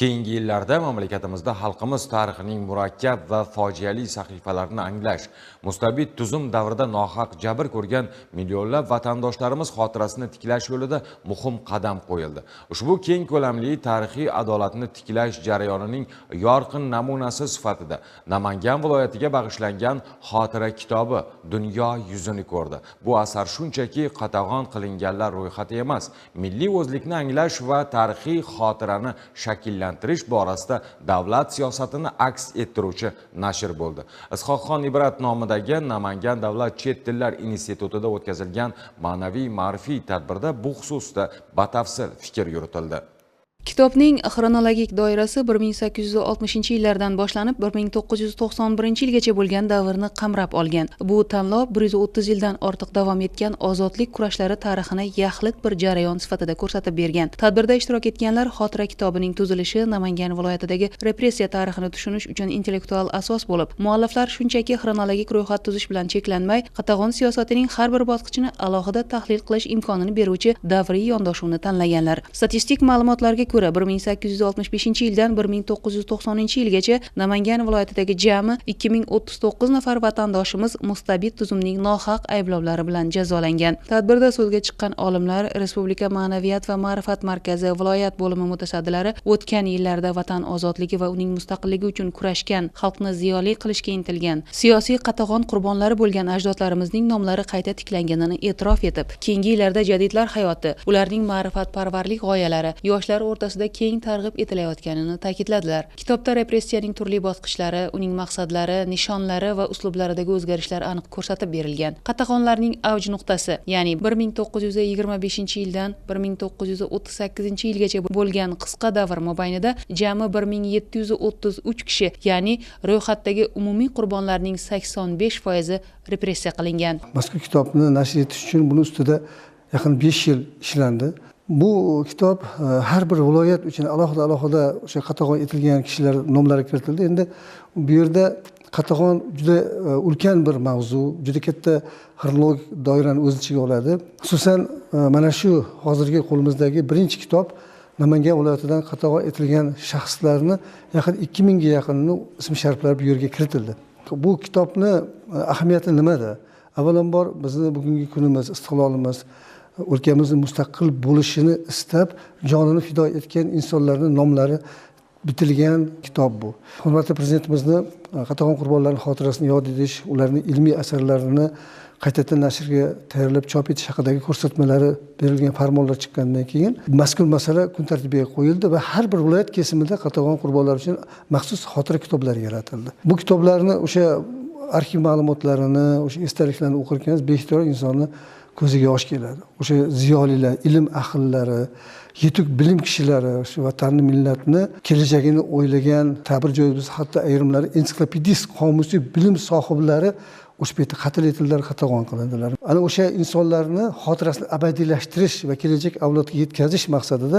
Keyingi yillarda mamlakatimizda xalqimiz tarixining murakkab va fojiali sahifalarini anglash, mustabid tuzum davrida nohaq jabr ko'rgan millionlab vatandoshlarimiz xotirasini tiklash yo'lida muhim qadam qo'yildi. Ushbu keng ko'lamli tarixiy adolatni tiklash jarayonining yorqin namunasi sifatida Namangan viloyatiga bag'ishlangan xotira kitobi dunyo yuzini ko'rdi. Bu asar shunchaki qatag'on qilinganlar ro'yxati emas, milliy o'zlikni anglash va tarixiy xotirani shakllantirish borasida davlat siyosatini aks ettiruvchi nashr bo'ldi. Is'hoqxon Ibrat nomidagi Namangan davlat chet tillar institutida o'tkazilgan ma'naviy ma'rifiy tadbirda bu xususda batafsil fikr yuritildi. Kitobning xronologik doirasi 1860-yillardan boshlanib 1991-yilgacha bo'lgan davrni qamrab olgan. Bu tanlov 130 yildan ortiq davom etgan ozodlik kurashlari tarixini yaxlit bir jarayon sifatida ko'rsatib bergan. Tadbirda ishtirok etganlar xotira kitobining tuzilishi Namangan viloyatidagi repressiya tarixini tushunish uchun intellektual asos bo'lib, mualliflar shunchaki xronologik ro'yxat tuzish bilan cheklanmay, qatag'on siyosatining har bir bosqichini alohida tahlil qilish imkonini beruvchi davriy yondashuvni tanlaganlar. Statistik ma'lumotlarga ko'ra 1865-yildan 1990-yilgacha Namangan viloyatidagi jami 2039 nafar vatandoshimiz mustabid tuzumning nohaq ayblovlari bilan jazolangan. Tadbirda so'zga chiqqan olimlar, Respublika Ma'naviyat va ma'rifat markazi viloyat bo'limi mutasaddilari o'tgan yillarda vatan ozodligi va uning mustaqilligi uchun kurashgan, xalqni ziyoli qilishga intilgan, siyosiy qatag'on qurbonlari bo'lgan ajdodlarimizning nomlari qayta tiklanganini e'tirof etib, keyingi yillarda jadidlar hayoti, ularning ma'rifatparvarlik g'oyalari yoshlar o'rtasida keng targ'ib etilayotganini ta'kidladilar. Kitobda repressiyaning turli bosqichlari, uning maqsadlari, nishonlari va uslublaridagi o'zgarishlar aniq ko'rsatib berilgan. Qatag'onlarning avj nuqtasi, ya'ni 1925-yildan 1938-yilgacha bo'lgan qisqa davr mobaynida jami 1733 kishi, ya'ni ro'yxatdagi umumiy qurbonlarning 85% repressiya qilingan. Mazkur kitobni nashr etish uchun buni ustida yaqin 5 yil ishlandi. Bu kitob har bir viloyat uchun alohida o'sha qatag'on etilgan kishilar nomlari kiritildi. Endi bu yerda qatag'on juda ulkan bir mavzu, juda katta xronologik doirani o'z ichiga oladi. Xususan mana shu hozirgi qo'limizdagi birinchi kitob Namangan viloyatidan qatag'on etilgan shaxslarni yaqin 2000 ga yaqinini ism-shariflari bu yerga kiritildi. Bu kitobni ahamiyati nimada? Avvalambor bizni bugungi kunimiz, istiqlolimiz, o'lkamizni mustaqil bo'lishini istab, jonini fido etgan insonlarning nomlari bitilgan kitob bu. Hurmatli prezidentimizni qatag'on qurbonlarining xotirasini yod etish, ularning ilmiy asarlarini qaytadan nashrga tayyorlab chop etish haqidagi ko'rsatmalari berilgan farmonlar chiqqandan keyin mazkur masala kun tartibiga qo'yildi va har bir viloyat kesimida qatag'on qurbonlari uchun maxsus xotira kitoblari yaratildi. Bu kitoblarni o'sha arxiv ma'lumotlarini, o'sha esdaliklarni o'qirkangiz beixtiyor insonni ko'ziga yosh keladi. O'sha ziyolilar, ilm ahllari, yetuk bilim kishilari, shu vatanni, millatni kelajagini o'ylagan, ta'bir joyimiz hatto ayrimlari ensiklopedist, qomusiy bilim sohiblari o'sha paytda qatl etildilar, qatag'on qilindilar. Ana o'sha insonlarni xotirasini abadiylashtirish va kelajak avlodga yetkazish maqsadida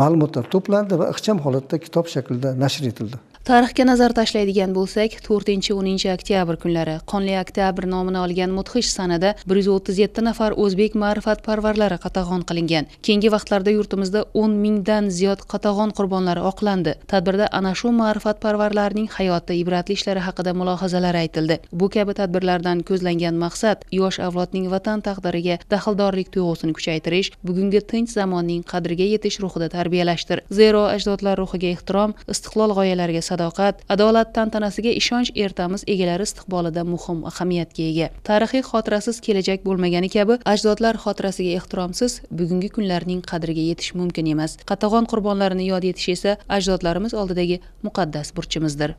ma'lumotlar to'plandi va ixcham holatda kitob shaklida nashr etildi. Tarixga nazar tashlaydigan bo'lsak, 4-10 oktyabr kunlari Qonli oktyabr nomini olgan mudhish sanada 137 nafar o'zbek ma'rifatparvarlari qatag'on qilingan. Keyingi vaqtlarda yurtimizda 10 mingdan ziyod qatag'on qurbonlari oqlandi. Tadbirda ana shu ma'rifatparvarlarning hayoti, ibratli ishlari haqida mulohazalar aytildi. Bu kabi tadbirlardan ko'zlangan maqsad yosh avlodning vatan taqdiriga daxldorlik tuyg'usini kuchaytirish, bugungi tinch zamonning qadriga yetish ruhida tarbiyalashdir. Zero ajdodlar ruhiga ehtirom, istiqlol g'oyalariga sadoqat, adolat tantanasiga ishonch ertamiz egalari istiqbolida muhim ahamiyatga ega. Tarixiy xotirasiz kelajak bo'lmagani kabi, ajdodlar xotirasiga ehtiromsiz bugungi kunlarning qadriga yetish mumkin emas. Qatag'on qurbonlarini yod etish esa ajdodlarimiz oldidagi muqaddas burchimizdir.